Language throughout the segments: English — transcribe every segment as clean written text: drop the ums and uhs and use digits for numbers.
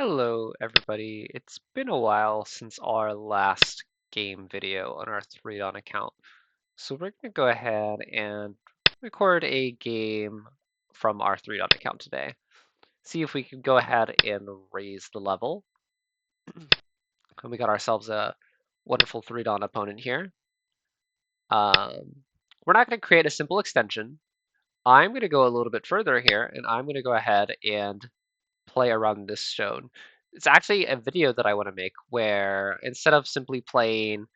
Hello, everybody. It's been a while since our last game video on our 3 account. So we're going to go ahead and record a game from our 3 account today. See if we can go ahead and raise the level. And we got ourselves a wonderful 3 opponent here. We're not going to create a simple extension. I'm going to go a little bit further here, and I'm going to go ahead and play around this stone. It's actually a video that I want to make where instead of simply playing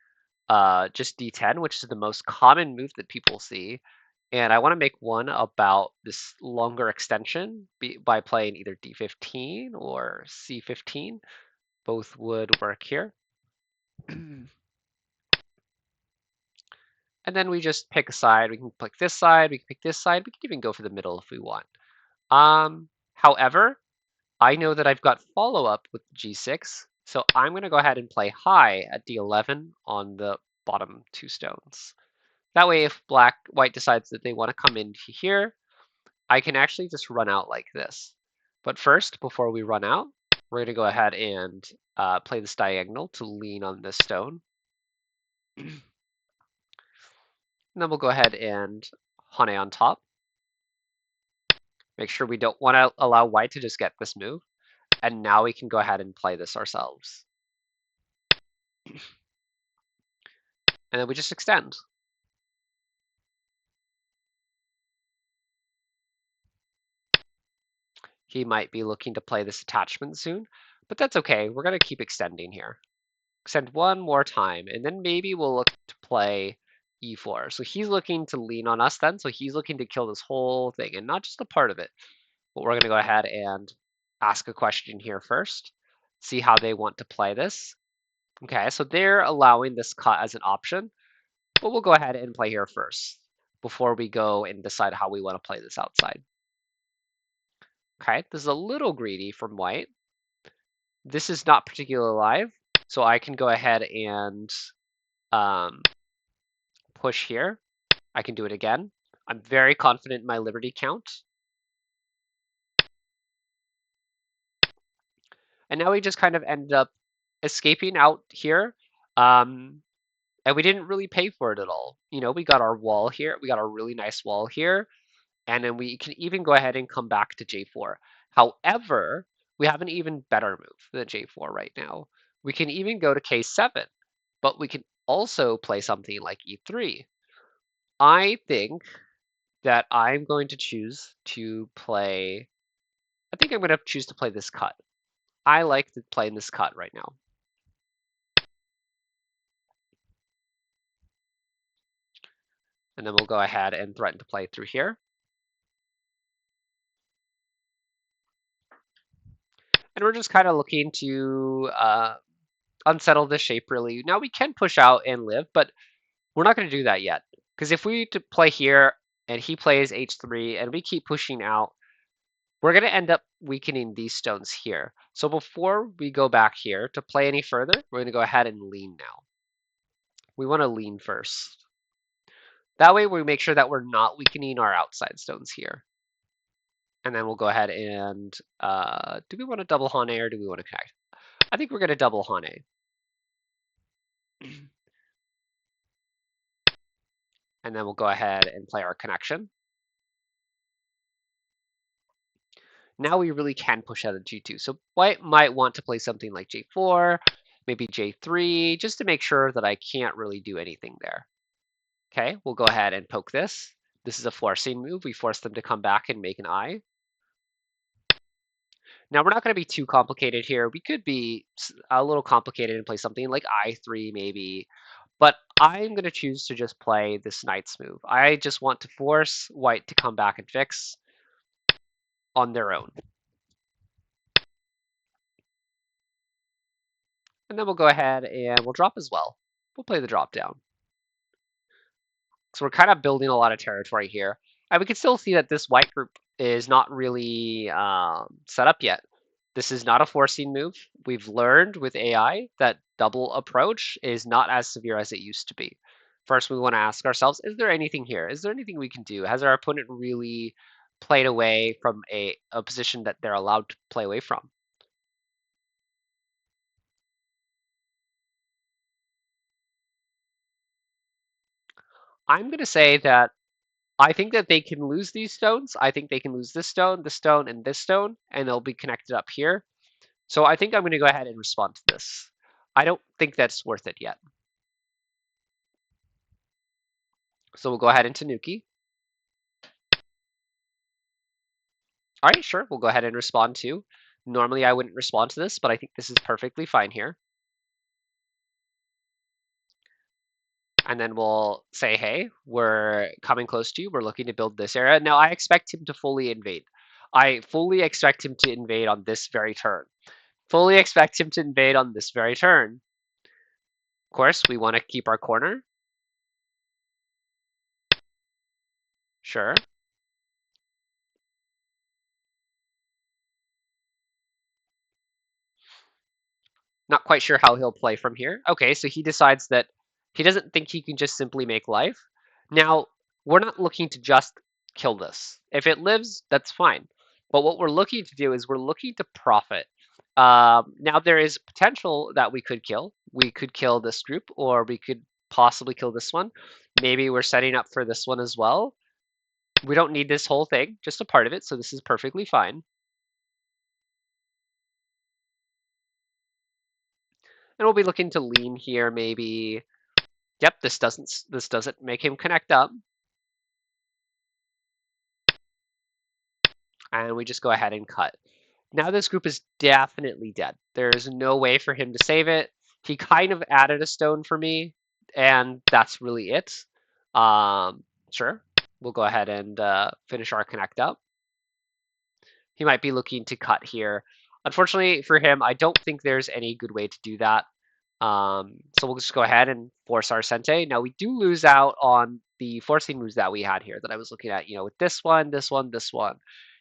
just D10, which is the most common move that people see, and I want to make one about this longer extension by playing either D15 or C15. Both would work here. And then we just pick a side. We can pick this side, we can pick this side, we can even go for the middle if we want. However, I know that I've got follow-up with G6, so I'm going to go ahead and play high at D11 on the bottom 2 stones. That way, if white decides that they want to come in here, I can actually just run out like this. But first, before we run out, we're going to go ahead and play this diagonal to lean on this stone. And then we'll go ahead and Hane on top. Make sure we don't want to allow white to just get this move. And now we can go ahead and play this ourselves. And then we just extend. He might be looking to play this attachment soon, but that's okay. We're going to keep extending here. Extend one more time, and then maybe we'll look to play e4. So he's looking to lean on us then, so he's looking to kill this whole thing, and not just a part of it. But we're going to go ahead and ask a question here first, see how they want to play this. Okay, so they're allowing this cut as an option, but we'll go ahead and play here first before we go and decide how we want to play this outside. Okay, this is a little greedy from white. This is not particularly live, so I can go ahead and push here. I can do it again. I'm very confident in my liberty count. And now we just kind of ended up escaping out here. And we didn't really pay for it at all. You know, we got our wall here. We got a really nice wall here. And then we can even go ahead and come back to J4. However, we have an even better move than J4 right now. We can even go to K7, but we can also play something like E3. I think that I'm going to choose to play, I think I'm going to choose to play this cut. I like to play in this cut right now. And then we'll go ahead and threaten to play through here. And we're just kind of looking to unsettle this shape really. Now we can push out and live, but we're not going to do that yet. Because if we to play here and he plays H3 and we keep pushing out, we're going to end up weakening these stones here. So before we go back here to play any further, we're going to go ahead and lean now. We want to lean first. That way we make sure that we're not weakening our outside stones here. And then we'll go ahead and, do we want to double Hane or do we want to connect? I think we're going to double Hane. And then we'll go ahead and play our connection. Now we really can push out of G2. So white might want to play something like J4, maybe J3, just to make sure that I can't really do anything there. Okay, we'll go ahead and poke this. This is a forcing move. We force them to come back and make an I. Now we're not going to be too complicated here. We could be a little complicated and play something like I3 maybe, but I'm going to choose to just play this knight's move. I just want to force white to come back and fix on their own. And then we'll go ahead and we'll drop as well. We'll play the drop down. So we're kind of building a lot of territory here. And we can still see that this white group is not really set up yet. This is not a forcing move. We've learned with AI that double approach is not as severe as it used to be. First, we want to ask ourselves, is there anything here? Is there anything we can do? Has our opponent really played away from a position that they're allowed to play away from? I'm going to say that I think that they can lose these stones. I think they can lose this stone, and this stone, and they'll be connected up here. So I think I'm going to go ahead and respond to this. I don't think that's worth it yet. So we'll go ahead into Nuki. All right, sure. We'll go ahead and respond to. Normally I wouldn't respond to this, but I think this is perfectly fine here. And then we'll say, hey, we're coming close to you. We're looking to build this area. Now I expect him to fully invade. I fully expect him to invade on this very turn. Fully expect him to invade on this very turn. Of course, we want to keep our corner. Sure. Not quite sure how he'll play from here. Okay, so he decides that he doesn't think he can just simply make life. Now, we're not looking to just kill this. If it lives, that's fine. But what we're looking to do is we're looking to profit. Now, there is potential that we could kill. We could kill this group, or we could possibly kill this one. Maybe we're setting up for this one as well. We don't need this whole thing, just a part of it, so this is perfectly fine. And we'll be looking to lean here, maybe. Yep, this doesn't make him connect up. And we just go ahead and cut. Now this group is definitely dead. There's no way for him to save it. He kind of added a stone for me, and that's really it. Sure, we'll go ahead and finish our connect up. He might be looking to cut here. Unfortunately for him, I don't think there's any good way to do that. So we'll just go ahead and force our Sente. Now we do lose out on the forcing moves that we had here that I was looking at, with this one, this one, this one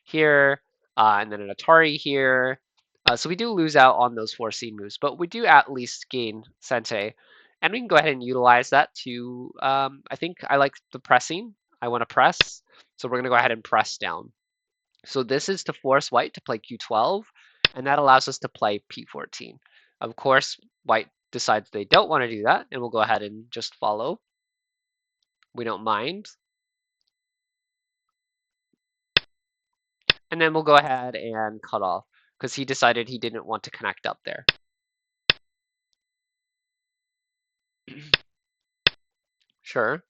here, and then an Atari here. So we do lose out on those forcing moves, but we do at least gain Sente. And we can go ahead and utilize that to, I think I like the pressing. I want to press. So we're going to go ahead and press down. So this is to force white to play Q12, and that allows us to play P14. Of course, white decides they don't want to do that, and we'll go ahead and just follow. We don't mind. And then we'll go ahead and cut off, because he decided he didn't want to connect up there. Sure.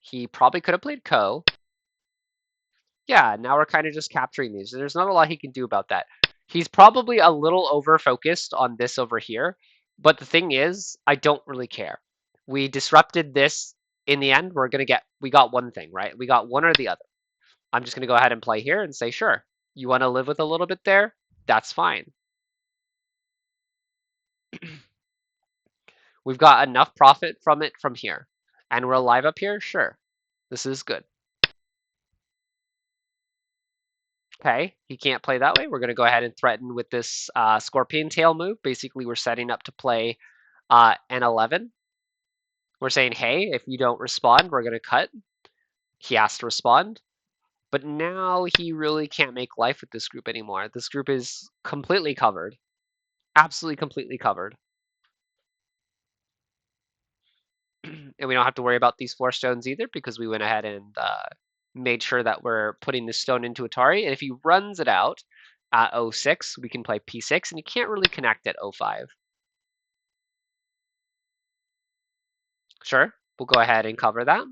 He probably could have played Ko. Yeah, now we're kind of just capturing these. There's not a lot he can do about that. He's probably a little over-focused on this over here, but the thing is, I don't really care. We disrupted this. In the end, we got one thing, right? We got one or the other. I'm just going to go ahead and play here and say, sure, you want to live with a little bit there? That's fine. We've got enough profit from it from here. And we're alive up here? Sure. This is good. Okay, he can't play that way. We're going to go ahead and threaten with this scorpion tail move. Basically, we're setting up to play an 11. We're saying, hey, if you don't respond, we're going to cut. He has to respond. But now he really can't make life with this group anymore. This group is completely covered. Absolutely completely covered. And we don't have to worry about these 4 stones either, because we went ahead and made sure that we're putting this stone into Atari. And if he runs it out at 06, we can play P6, and you can't really connect at 05. Sure, we'll go ahead and cover that.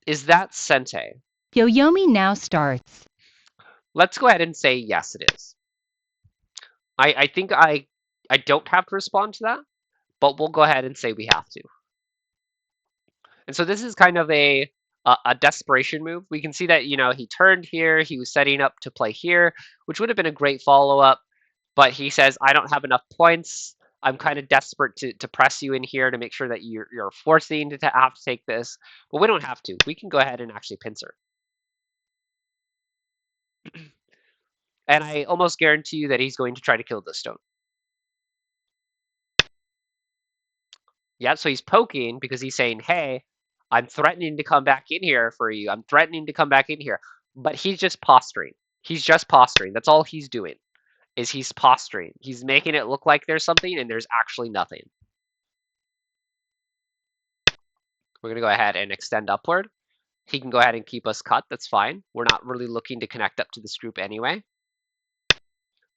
Is that Sente? Yoyomi now starts. Let's go ahead and say yes, it is. I think I don't have to respond to that, but we'll go ahead and say we have to. And so this is kind of a desperation move. We can see that, he turned here, he was setting up to play here, which would have been a great follow-up, but he says, I don't have enough points. I'm kind of desperate to press you in here to make sure that you're forcing to have to take this, but we don't have to. We can go ahead and actually pincer. And I almost guarantee you that he's going to try to kill this stone. Yeah, so he's poking because he's saying, hey, I'm threatening to come back in here for you. I'm threatening to come back in here. But he's just posturing. He's just posturing. That's all he's doing, is he's posturing. He's making it look like there's something and there's actually nothing. We're going to go ahead and extend upward. He can go ahead and keep us cut. That's fine. We're not really looking to connect up to this group anyway.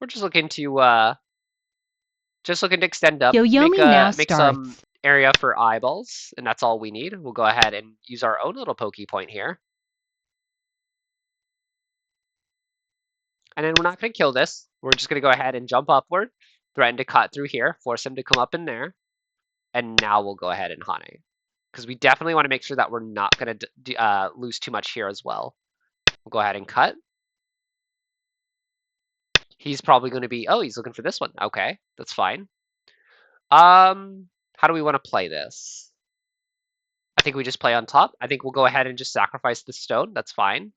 We're just looking to extend up, Yoyomi now make some starts. area for eyeballs, and that's all we need. We'll go ahead and use our own little pokey point here. And then we're not going to kill this. We're just going to go ahead and jump upward, threaten to cut through here, force him to come up in there, and now we'll go ahead and Hane. Because we definitely want to make sure that we're not going to lose too much here as well. We'll go ahead and cut. He's probably going to be, oh, he's looking for this one. Okay, that's fine. How do we want to play this? I think we just play on top. I think we'll go ahead and just sacrifice the stone. That's fine.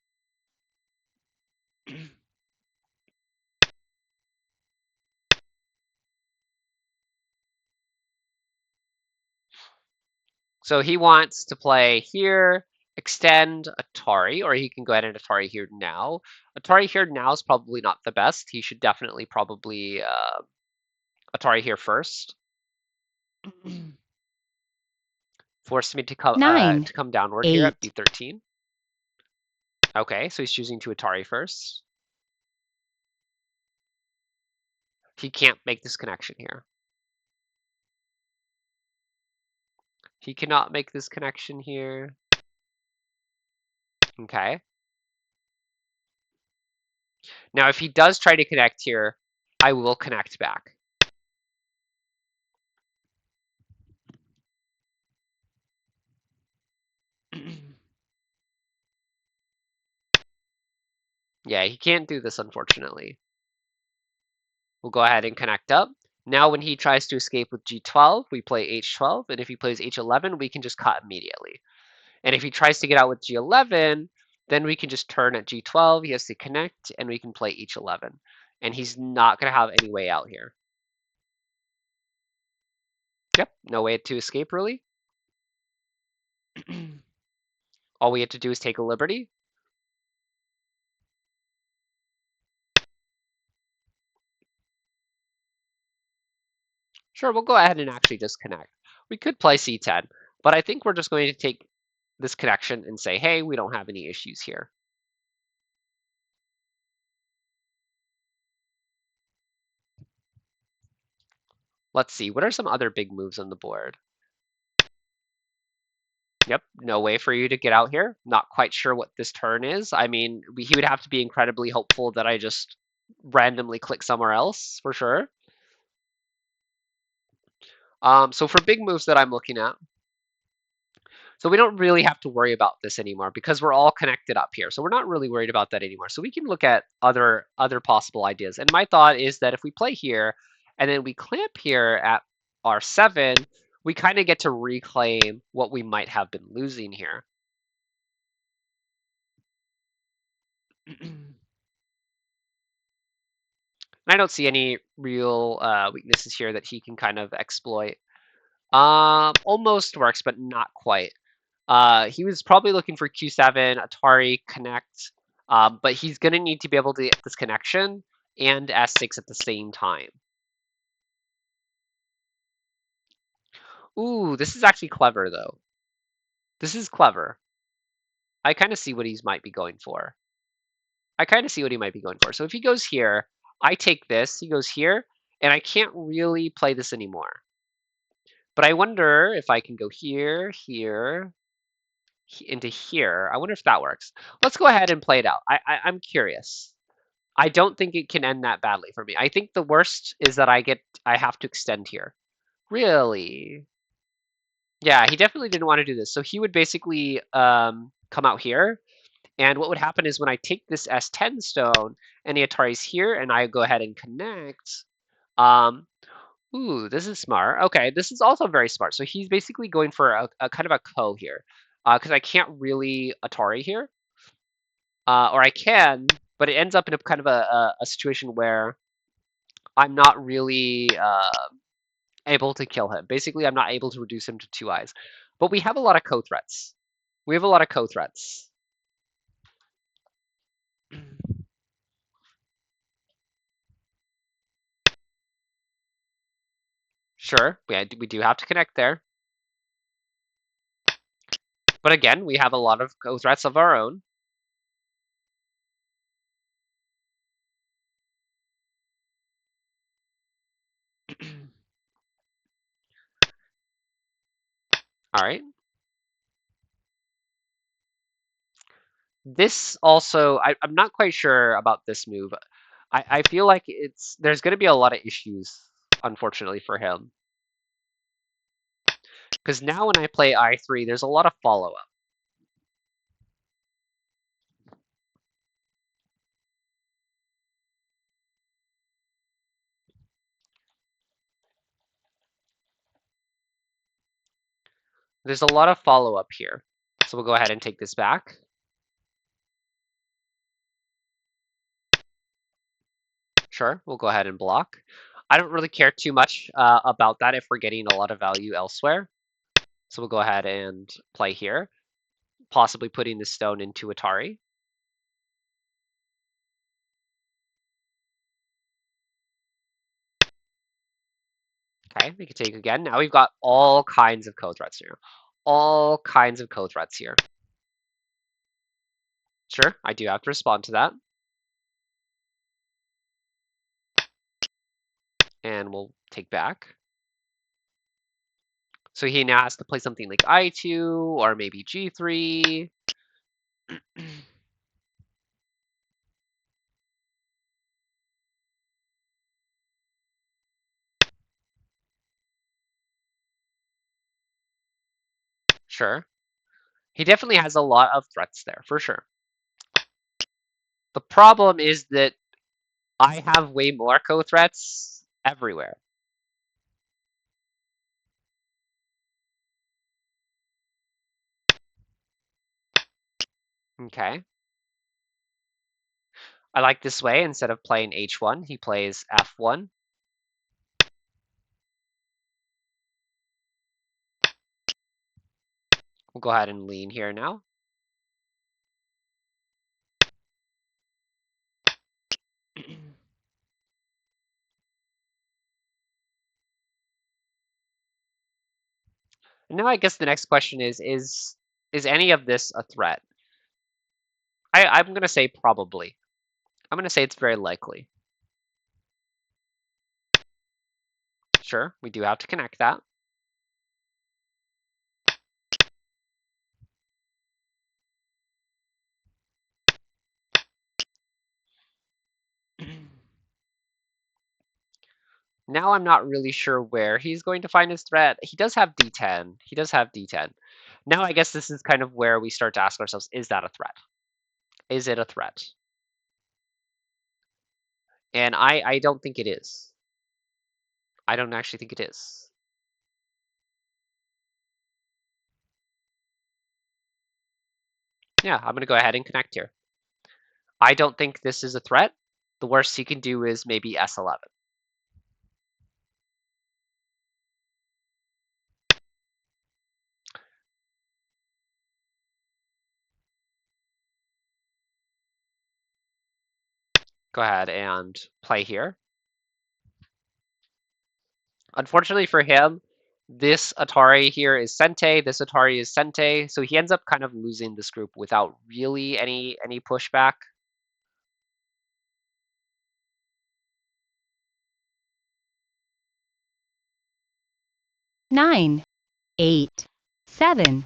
So he wants to play here, extend Atari, or he can go ahead and Atari here now. Atari here now is probably not the best. He should definitely probably Atari here first. Force me to 9, come downward here at 8. B13. Okay, so he's choosing to Atari first. He can't make this connection here. He cannot make this connection here. Okay. Now, if he does try to connect here, I will connect back. Yeah, he can't do this, unfortunately. We'll go ahead and connect up. Now, when he tries to escape with G12, we play H12, and if he plays H11, we can just cut immediately. And if he tries to get out with G11, then we can just turn at G12, he has to connect, and we can play H11. And he's not going to have any way out here. Yep, no way to escape, really. All we have to do is take a liberty. Sure, we'll go ahead and actually just connect. We could play C10, but I think we're just going to take this connection and say, hey, we don't have any issues here. Let's see, what are some other big moves on the board? Yep, no way for you to get out here. Not quite sure what this turn is. I mean, he would have to be incredibly hopeful that I just randomly click somewhere else, for sure. So for big moves that I'm looking at, so we don't really have to worry about this anymore because we're all connected up here. So we're not really worried about that anymore. So we can look at other possible ideas. And my thought is that if we play here and then we clamp here at R7, we kind of get to reclaim what we might have been losing here. I don't see any real weaknesses here that he can kind of exploit. Almost works, but not quite. He was probably looking for Q7, Atari, Connect, but he's going to need to be able to get this connection and S6 at the same time. Ooh, this is actually clever, though. This is clever. I kind of see what he might be going for. So if he goes here, I take this, he goes here, and I can't really play this anymore. But I wonder if I can go here, here, into here. I wonder if that works. Let's go ahead and play it out. I'm curious. I don't think it can end that badly for me. I think the worst is that I have to extend here. Really? Yeah, he definitely didn't want to do this. So he would basically come out here. And what would happen is when I take this S10 stone and the Atari's here and I go ahead and connect, ooh, this is smart. Okay, this is also very smart. So he's basically going for a kind of a ko here because I can't really Atari here. Or I can, but it ends up in a kind of a situation where I'm not really able to kill him. Basically, I'm not able to reduce him to 2 eyes. But we have a lot of co-threats. We have a lot of co-threats. Sure, we do have to connect there. But again, we have a lot of co-threats of our own. All right. This also, I'm not quite sure about this move. I feel like there's going to be a lot of issues, unfortunately, for him. Because now when I play I3, there's a lot of follow-up. There's a lot of follow-up here. So we'll go ahead and take this back. Sure, we'll go ahead and block. I don't really care too much about that if we're getting a lot of value elsewhere. So we'll go ahead and play here, possibly putting the stone into Atari. Okay, we can take again. Now we've got all kinds of code threats here. All kinds of code threats here. Sure, I do have to respond to that. And we'll take back. So he now has to play something like I2 or maybe G3. Sure. He definitely has a lot of threats there, for sure. The problem is that I have way more co-threats everywhere. Okay. I like this way. Instead of playing H1, he plays F1. We'll go ahead and lean here now. And now I guess the next question is any of this a threat? I'm going to say probably. I'm going to say it's very likely. Sure, we do have to connect that. Now I'm not really sure where he's going to find his threat. He does have D10. He does have D10. Now I guess this is kind of where we start to ask ourselves, is that a threat? Is it a threat? And I don't think it is. I don't actually think it is. Yeah, I'm going to go ahead and connect here. I don't think this is a threat. The worst he can do is maybe S11. Go ahead and play here. Unfortunately for him, this Atari here is Sente, this Atari is Sente, so he ends up kind of losing this group without really any pushback. Nine, 8, 7.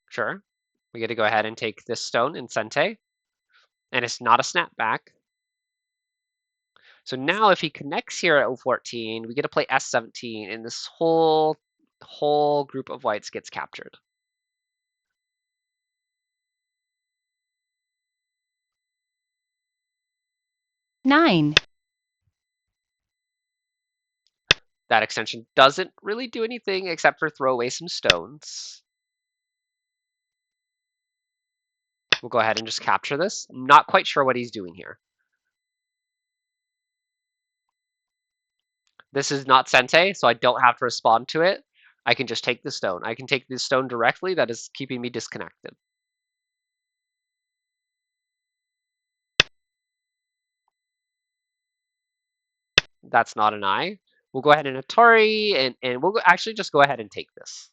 Sure. We get to go ahead and take this stone in Sente, and it's not a snapback. So now if he connects here at 14, we get to play S17, and this whole group of whites gets captured. Nine, That extension doesn't really do anything except for throw away some stones. We'll go ahead and just capture this. I'm not quite sure what he's doing here. This is not Sente, so I don't have to respond to it. I can just take the stone. I can take this stone directly. That is keeping me disconnected. That's not an I. We'll go ahead and Atari, and we'll actually just go ahead and take this.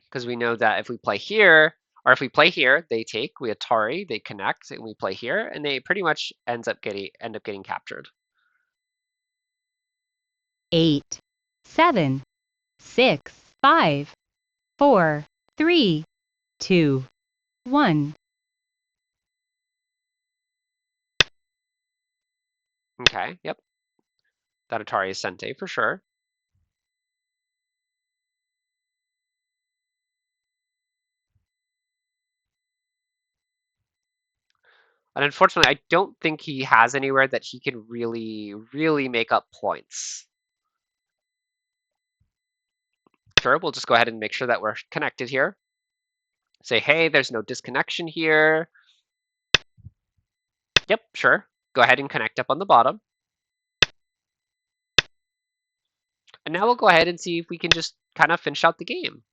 Because we know that if we play here, or if we play here, they take, we Atari, they connect, and we play here, and they pretty much end up getting captured. 8, 7, 6, 5, 4, 3, 2, 1. Okay, yep. That Atari is Sente for sure. And unfortunately, I don't think he has anywhere that he can really make up points. Sure, we'll just go ahead and make sure that we're connected here. Say, hey, there's no disconnection here. Yep, sure. Go ahead and connect up on the bottom. And now we'll go ahead and see if we can just kind of finish out the game.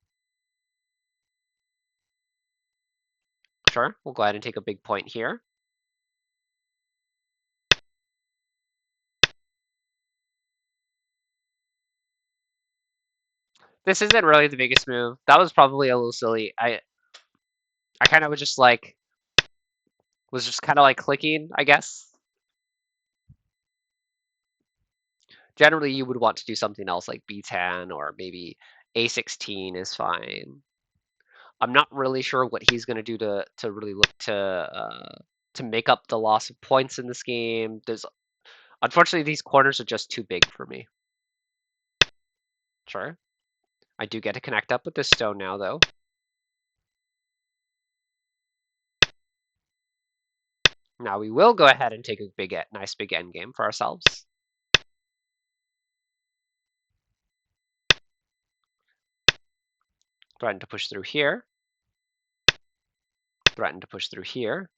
Sure, we'll go ahead and take a big point here. This isn't really the biggest move. That was probably a little silly. I kind of was just kind of like clicking, I guess. Generally, you would want to do something else like B10 or maybe A16 is fine. I'm not really sure what he's going to do to really look to make up the loss of points in this game. Unfortunately, these corners are just too big for me. Sure. I do get to connect up with this stone now, though. Now we will go ahead and take a nice big end game for ourselves. Threaten to push through here. Threaten to push through here.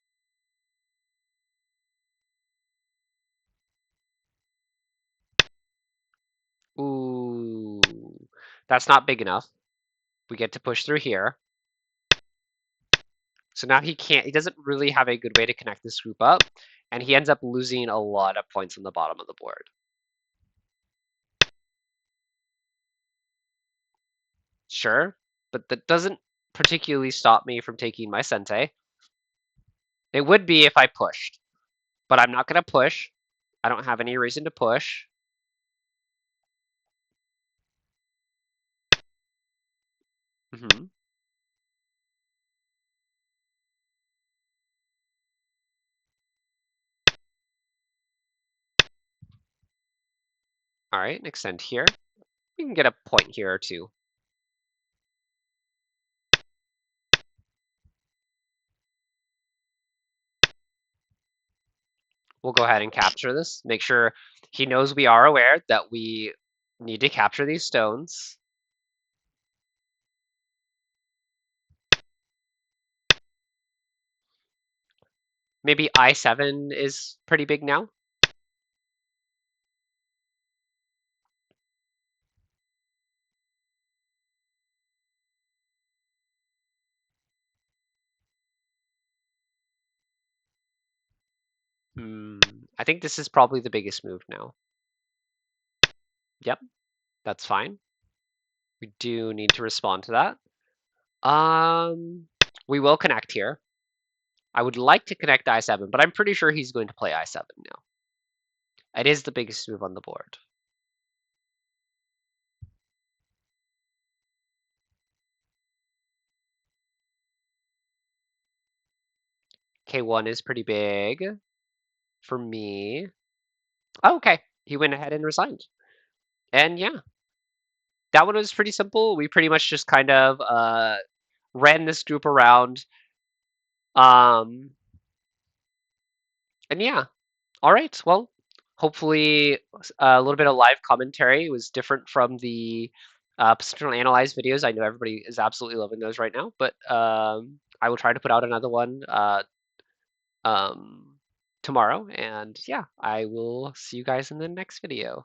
Ooh, that's not big enough. We get to push through here. So now he doesn't really have a good way to connect this group up, and he ends up losing a lot of points on the bottom of the board. Sure, but that doesn't particularly stop me from taking my Sente. It would be if I pushed, but I'm not going to push. I don't have any reason to push. Mm-hmm. All right, extend here. We can get a point here or two. We'll go ahead and capture this. Make sure he knows we are aware that we need to capture these stones. Maybe I7 is pretty big now. I think this is probably the biggest move now. Yep, that's fine. We do need to respond to that. We will connect here. I would like to connect I7, but I'm pretty sure he's going to play I7 now. It is the biggest move on the board. K1 is pretty big for me. Oh, okay, he went ahead and resigned. And yeah, that one was pretty simple. We pretty much just kind of ran this group around. And yeah, all right. Well, hopefully a little bit of live commentary was different from the positional analyze videos. I know everybody is absolutely loving those right now, but I will try to put out another one um, tomorrow. And yeah, I will see you guys in the next video.